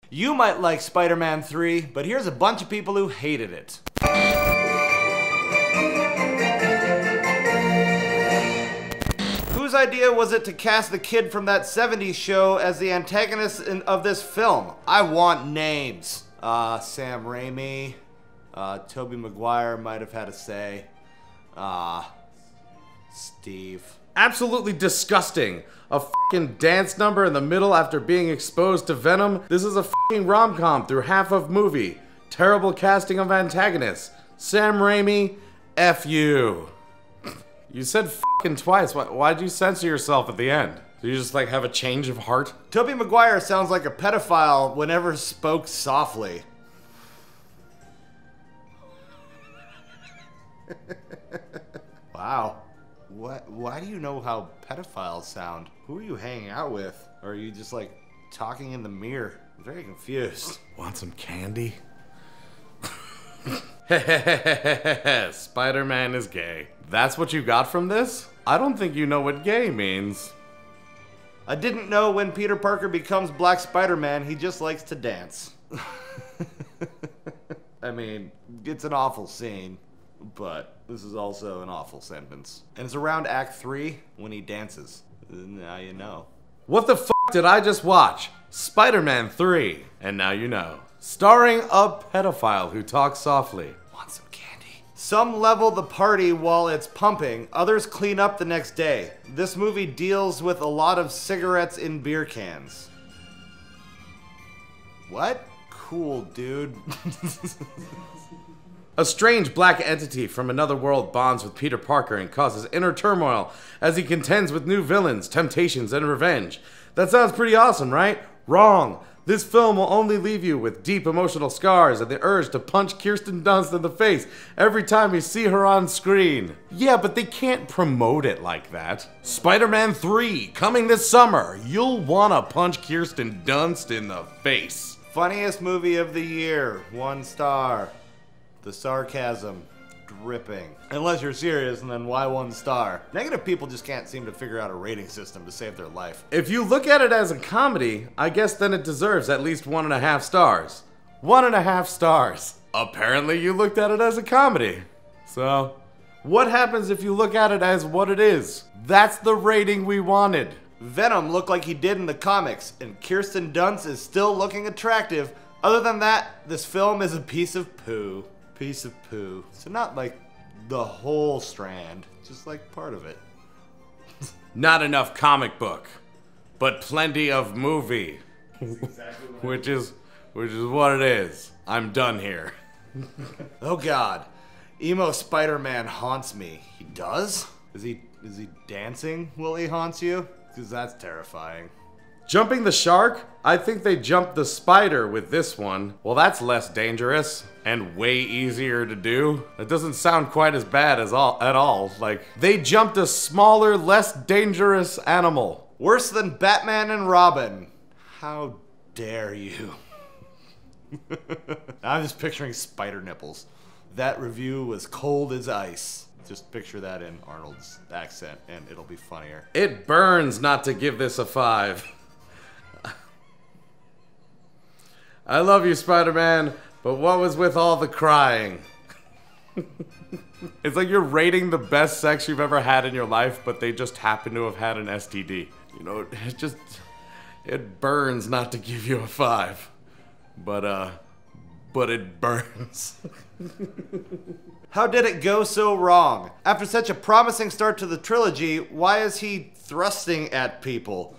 You might like Spider-Man 3, but here's a bunch of people who hated it. Whose idea was it to cast the kid from that 70s show as the antagonist of this film? I want names. Sam Raimi. Tobey Maguire might have had a say. Steve. Absolutely disgusting. A fucking dance number in the middle after being exposed to Venom. This is a fucking rom-com through half of movie. Terrible casting of antagonists. Sam Raimi, F you. You said fucking twice. Why'd you censor yourself at the end? Did you just like have a change of heart? Tobey Maguire sounds like a pedophile whenever spoke softly. Wow. Why do you know how pedophiles sound? Who are you hanging out with? Or are you just like talking in the mirror? I'm very confused. Want some candy? Spider-Man is gay. That's what you got from this? I don't think you know what gay means. I didn't know when Peter Parker becomes Black Spider-Man, he just likes to dance. I mean, it's an awful scene, but this is also an awful sentence. And it's around Act 3 when he dances. Now you know. What the f*** did I just watch? Spider-Man 3. And now you know. Starring a pedophile who talks softly. Want some candy? Some level the party while it's pumping, others clean up the next day. This movie deals with a lot of cigarettes in beer cans. What? Cool, dude. A strange black entity from another world bonds with Peter Parker and causes inner turmoil as he contends with new villains, temptations, and revenge. That sounds pretty awesome, right? Wrong. This film will only leave you with deep emotional scars and the urge to punch Kirsten Dunst in the face every time you see her on screen. Yeah, but they can't promote it like that. Spider-Man 3, coming this summer. You'll wanna punch Kirsten Dunst in the face. Funniest movie of the year, 1 star. The sarcasm dripping. Unless you're serious, and then why 1 star? Negative people just can't seem to figure out a rating system to save their life. If you look at it as a comedy, I guess then it deserves at least 1.5 stars. 1.5 stars. Apparently you looked at it as a comedy. So, what happens if you look at it as what it is? That's the rating we wanted. Venom looked like he did in the comics, and Kirsten Dunst is still looking attractive. Other than that, this film is a piece of poo. Piece of poo. So not like the whole strand, just like part of it. Not enough comic book, but plenty of movie. Exactly which is what it is. I'm done here. Oh God, emo Spider-Man haunts me. He does? Is he dancing while he haunts you? Because that's terrifying. Jumping the shark? I think they jumped the spider with this one. Well, that's less dangerous and way easier to do. It doesn't sound quite as bad as at all. Like, they jumped a smaller, less dangerous animal. Worse than Batman and Robin. How dare you? I'm just picturing spider nipples. That review was cold as ice. Just picture that in Arnold's accent and it'll be funnier. It burns not to give this a 5. I love you, Spider-Man, but what was with all the crying? It's like you're rating the best sex you've ever had in your life, but they just happen to have had an STD. You know, it burns not to give you a 5. But it burns. How did it go so wrong? After such a promising start to the trilogy, why is he thrusting at people?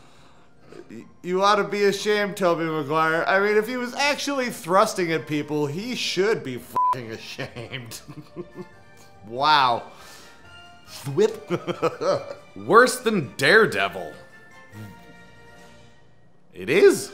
You ought to be ashamed, Tobey Maguire. I mean, if he was actually thrusting at people, he should be f***ing ashamed. Wow. Whip. Worse than Daredevil. It is?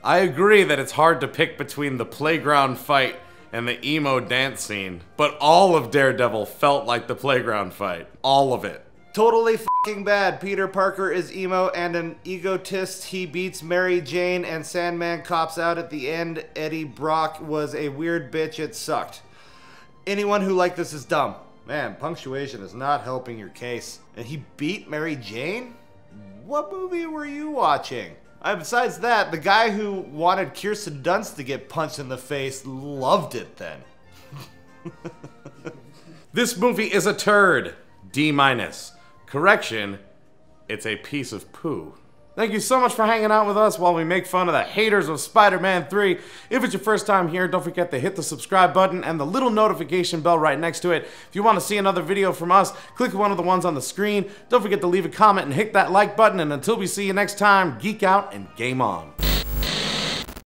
I agree that it's hard to pick between the playground fight and the emo dance scene, but all of Daredevil felt like the playground fight. All of it. Totally f***ing bad. Peter Parker is emo and an egotist. He beats Mary Jane and Sandman cops out at the end. Eddie Brock was a weird bitch. It sucked. Anyone who liked this is dumb. Man, punctuation is not helping your case. And he beat Mary Jane? What movie were you watching? Besides that, the guy who wanted Kirsten Dunst to get punched in the face loved it then. This movie is a turd. D-. Correction, it's a piece of poo. Thank you so much for hanging out with us while we make fun of the haters of Spider-Man 3. If it's your first time here, don't forget to hit the subscribe button and the little notification bell right next to it. If you want to see another video from us, click one of the ones on the screen. Don't forget to leave a comment and hit that like button. And until we see you next time, geek out and game on.